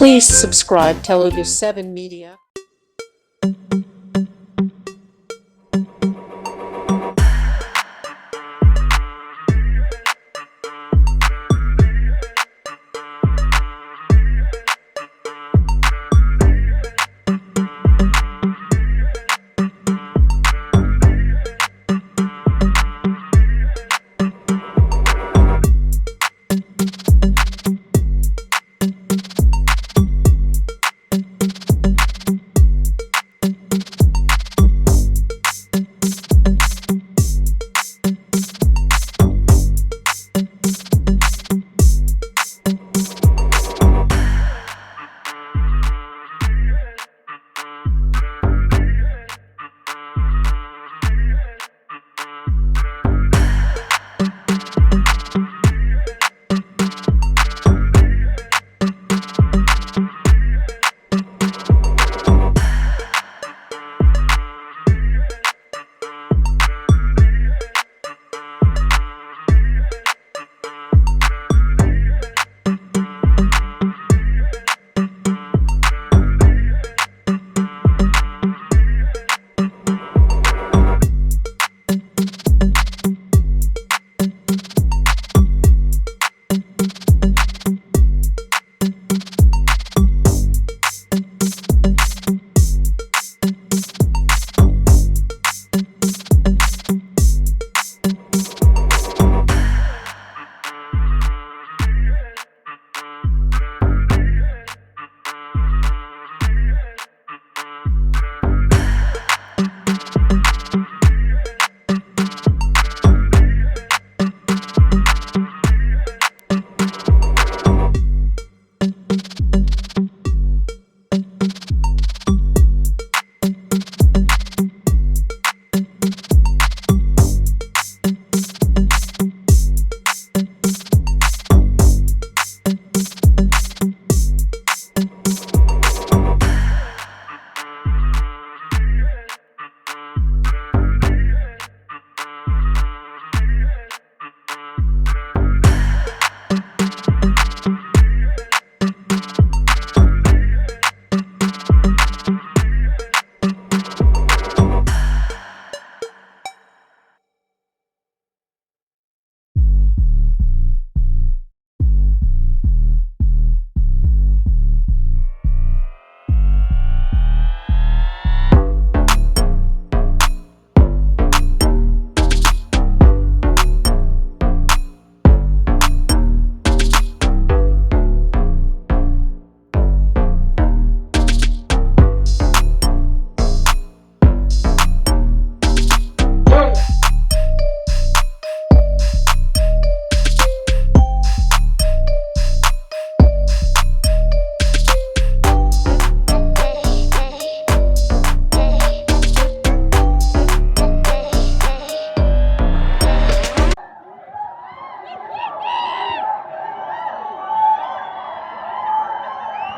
Please subscribe Telugu 7 Media.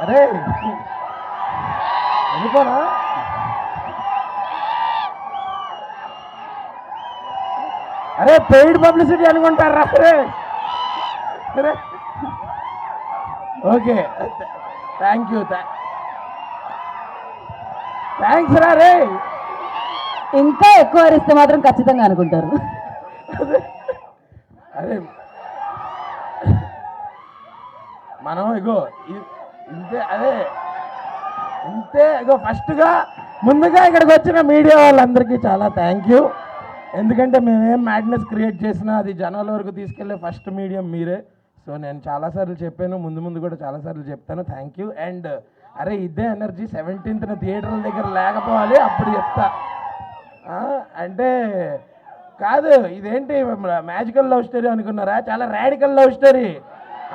అరే వెళ్ళిపోనా? అరే paid publicity అనుకుంటారా? అరే ఓకే, థ్యాంక్ యూ, థ్యాంక్స్ రా. రే ఇంకా ఎక్కువ అరిస్తే మాత్రం ఖచ్చితంగా అనుకుంటారు. అదే మనం ఇగో ఇంతే, అదే ఇంతే. ఇగో ఫస్ట్గా ముందుగా ఇక్కడికి వచ్చిన మీడియా వాళ్ళందరికీ చాలా థ్యాంక్ యూ. ఎందుకంటే మేమేం మ్యాడ్నెస్ క్రియేట్ చేసినా అది జనాల వరకు తీసుకెళ్లే ఫస్ట్ మీడియం మీరే. సో నేను చాలాసార్లు చెప్పాను, ముందు కూడా చాలాసార్లు చెప్తాను. Thank you. అండ్ అరే ఇదే ఎనర్జీ 17th థియేటర్ల దగ్గర లేకపోవాలి, అప్పుడు చెప్తా. అంటే కాదు, ఇదేంటి మ్యాజికల్ లవ్ స్టోరీ అనుకున్నారా? చాలా రాడికల్ లవ్ స్టోరీ.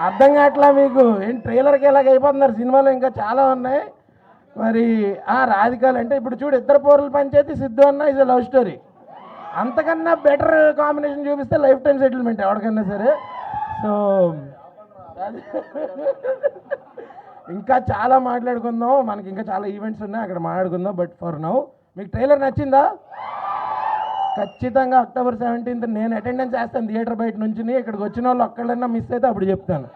అర్థం కావట్లా మీకు? ఏంటి ట్రైలర్కి ఎలాగ అయిపోతున్నారు? సినిమాలో ఇంకా చాలా ఉన్నాయి. మరి రాధికాలు అంటే ఇప్పుడు చూడు, ఇద్దరు పోరుల పంచాయతీ సిద్ధు అన్న ఇది లవ్ స్టోరీ. అంతకన్నా బెటర్ కాంబినేషన్ చూపిస్తే లైఫ్ టైం సెటిల్మెంట్ ఎవరికన్నా సరే. సో ఇంకా చాలా మాట్లాడుకుందాం, మనకి ఇంకా చాలా ఈవెంట్స్ ఉన్నాయి, అక్కడ మాట్లాడుకుందాం. బట్ ఫర్ నౌ మీకు ట్రైలర్ నచ్చిందా? ఖచ్చితంగా అక్టోబర్ 17th నేను అటెండెన్స్ వేస్తాను థియేటర్ బయట నుంచి. ఇక్కడికి వచ్చిన వాళ్ళు ఒక్కళ్ళన్నా మిస్ అయితే అప్పుడు చెప్తాను.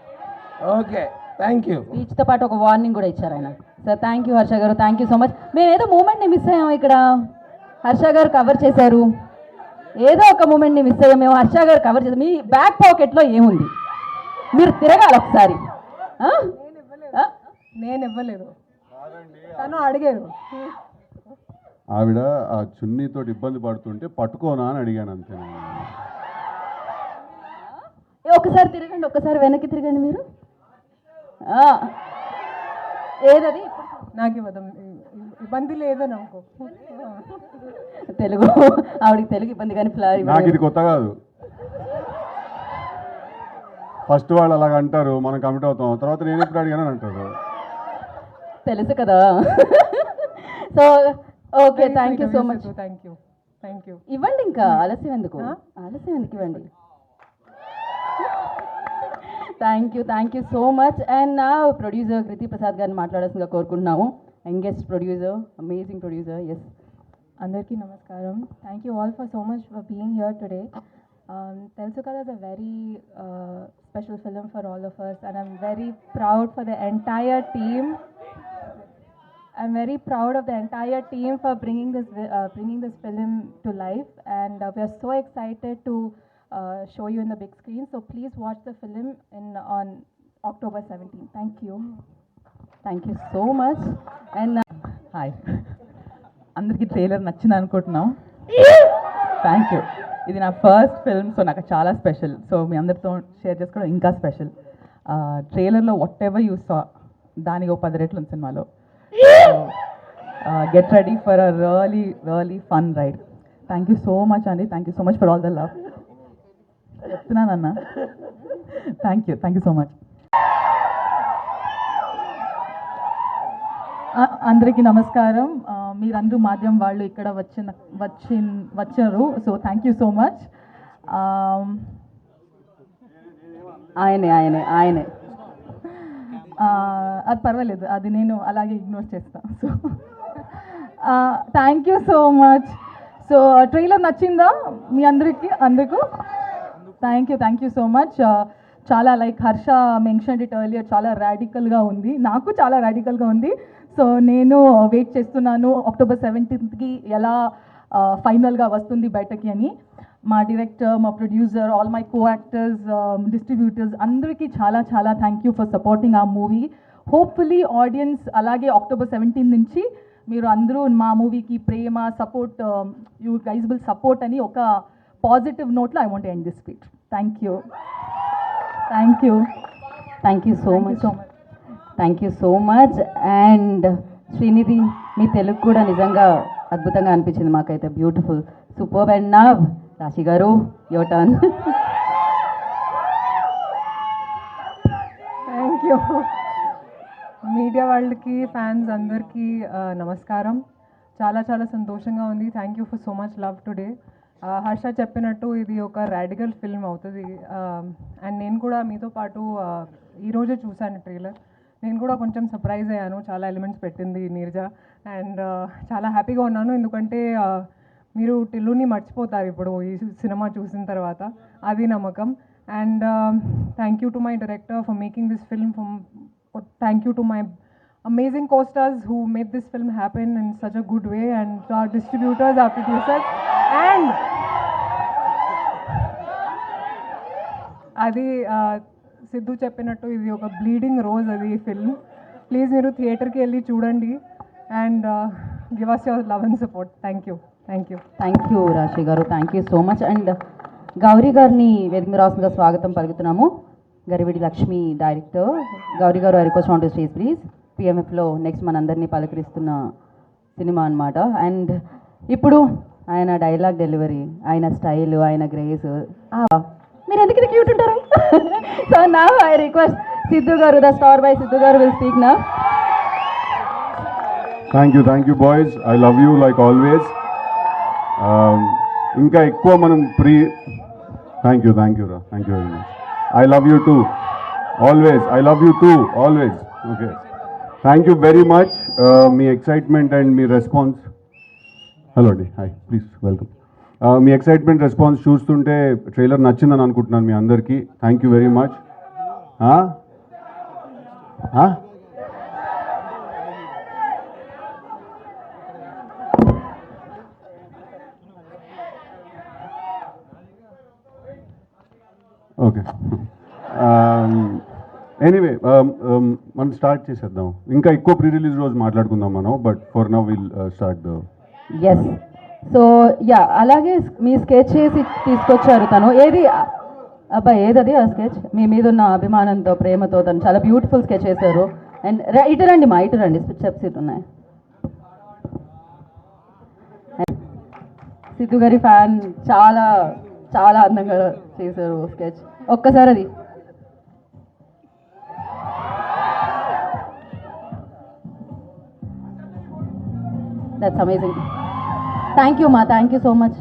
ఓకే. Thank you. స్పీచ్తో పాటు ఒక వార్నింగ్ కూడా ఇచ్చారు ఆయన. సార్ థ్యాంక్ యూ హర్ష గారు, థ్యాంక్ యూ సో మచ్. మేము ఏదో మూమెంట్ని మిస్ అయ్యాము ఇక్కడ, హర్ష గారు కవర్ చేశారు. ఏదో ఒక మూమెంట్ని మిస్ అయ్యాం మేము, హర్ష గారు కవర్ చేశారు. మీ బ్యాక్ పాకెట్లో ఏముంది, మీరు తిరగాలి ఒకసారి. ఆ? ఆ? నేను ఇవ్వలేదు, తను అడిగారు. ఆవిడ ఆ చున్నీతో ఇబ్బంది పడుతుంటే పట్టుకోనా అని అడిగాను అంతే నేను. ఒకసారి తిరగండి, ఒకసారి వెనక్కి తిరగండి మీరు. ఆ. ఏదది నాకు ఇవ్వదు, ఇబ్బంది లేదు నాకు. తెలుగు ఆవిడకి తెలుగు ఇబ్బంది కానీ నాకు ఇది కొత్త కాదు. ఫస్ట్ వాళ్ళు అలాగ అంటారు, మనం కమిట్ అవుతాం, తర్వాత నేను ఎప్పుడు అడిగానని అంటారు. తెలుసు కదా. So okay, thank you so much. Thank you. ఇవ్వండి, ఇంకా ఆలస్యం ఎందుకు, ఆలస్యం ఎందుకు, ఇవ్వండి. Thank you so much. And నా ప్రొడ్యూసర్ కృతి ప్రసాద్ గారిని మాట్లాడాల్సిందిగా కోరుకుంటున్నాము. Youngest producer, amazing producer. Yes, అందరికీ నమస్కారం. Thank you all for so much for being here today. తెలుసు కదా, the very special film for all of us, and I'm very proud for the entire team. I'm very proud of the entire team for bringing this film to life, and we are so excited to show you in the big screen. So please watch the film on October 17th. Thank you so much. And hi, అందరికీ trailer నచ్చింది అనుకుంటున్నాం. Thank you. ఇది నా first film, so నాకు చాలా special. So మీ అందరితో share చేసుకోవడం ఇంకా స్పెషల్. ట్రైలర్లో వాట్ ఎవర్ యూ సా, దానికి ఒక 10 రెట్లు ఉంది సినిమాలో. Get ready for a really fun ride. Thank you so much అండి, thank you so much for all the love. చెప్తున్నానన్న, థ్యాంక్ యూ సో మచ్. అందరికీ నమస్కారం. మీరందరూ మాధ్యమం వాళ్ళు ఇక్కడ వచ్చారు, so thank you so much. ఆయనే అది పర్వాలేదు, అది నేను అలాగే ఇగ్నోర్ చేస్తాను. So thank you so much. So trailer నచ్చిందా మీ అందరికీ? Thank you so much. చాలా like Harsha mention it earlier, చాలా రాడికల్గా ఉంది, నాకు చాలా రాడికల్గా ఉంది. సో నేను వెయిట్ చేస్తున్నాను October 17th ఎలా ఫైనల్గా వస్తుంది బయటకి అని. మా డైరెక్టర్, మా producer, all my co actors, distributors అందరికీ చాలా థ్యాంక్ యూ ఫర్ సపోర్టింగ్ ఆ మూవీ. హోప్ఫుల్లీ ఆడియన్స్ అలాగే October 17th నుంచి మీరు అందరూ మా మూవీకి ప్రేమ, support, you guys will support అని ఒక పాజిటివ్ నోట్లో I want end this speech. Thank you so much. And Srinidhi, మీ తెలుగు కూడా నిజంగా అద్భుతంగా అనిపించింది మాకైతే, బ్యూటిఫుల్, సూపర్. అండ్ నా రాశి గారు, your turn. Thank you. Media వాళ్ళకి, ఫ్యాన్స్ అందరికీ నమస్కారం. చాలా సంతోషంగా ఉంది. Thank you for so much love today. Harsha చెప్పినట్టు ఇది ఒక రాడికల్ ఫిల్మ్ అవుతుంది. అండ్ నేను కూడా మీతో పాటు ఈరోజే చూశాను ట్రైలర్. నేను కూడా కొంచెం సర్ప్రైజ్ అయ్యాను, చాలా ఎలిమెంట్స్ పెట్టింది నీరజ. అండ్ చాలా హ్యాపీగా ఉన్నాను, ఎందుకంటే మీరు టిల్లుని మర్చిపోతారు ఇప్పుడు ఈ సినిమా చూసిన తర్వాత, అది నమ్మకం. And thank you to my director for making this film. Thank you to my amazing co-stars who made this film happen in such a good way, and to our distributors, our producers, and అది సిద్ధు చెప్పినట్టు ఇది ఒక bleeding rose అది film. Please మీరు థియేటర్కి వెళ్ళి చూడండి and give us your love and support. Thank you Rashi గారు, thank you so much. And Gauri గారిని వేదిక మీద రావాల్సిందిగా స్వాగతం పలుకుతున్నాము. గరివిడి లక్ష్మి డైరెక్టర్. గౌరీ గారు, I request on to stage please. పిఎంఎఫ్లో నెక్స్ట్ మనందరినీ పలకరిస్తున్న సినిమా అనమాట. అండ్ ఇప్పుడు ఆయన డైలాగ్ డెలివరీ, ఆయన స్టైల్, ఆయన గ్రేస్, మీరు ఎందుకు ఇది క్యూట్ ఉంటారు? సో నా ఐ రిక్వెస్ట్ సిద్ధు గారు, ద స్టార్ బై సిద్ధు గారు విల్ స్పీక్ నా. Thank you boys, I love you like always. ఇంకా ఎక్కువ మనం థ్యాంక్ యూ రా, thank you very much. I love you too, always. I love you too, always. Okay. Thank you very much. Me excitement and me response. Hello, hi, please welcome. Me excitement response చూస్తుంటే trailer నచ్చిందని అనుకుంటున్నాను మీ అందరికీ. Thank you very much. Okay anyway మనం start చేసేద్దాం. ఇంకా ఎక్కువ pre release రోజు మాట్లాడుకుందాం మనం, but for now will start the. Yes. So yeah, అలాగే మీ స్కెచ్ చేసి తీసుకొచ్చారు తను. ఏది అబ్బాయి, ఏదది ఆ స్కెచ్? మీ మీద ఉన్న అభిమానంతో, ప్రేమతో తను చాలా బ్యూటిఫుల్ స్కెచ్ చేశారు. అండ్ ఇటు రండి మా, ఇటు రండి, స్టెప్స్ ఇటు ఉన్నాయి. సిద్ధు గారి ఫ్యాన్, చాలా చాలా అందంగా చేశారు స్కెచ్. ఒక్కసారి అది దట్స్ అమేజింగ్. థ్యాంక్ యూ మా, థ్యాంక్ యూ సో మచ్.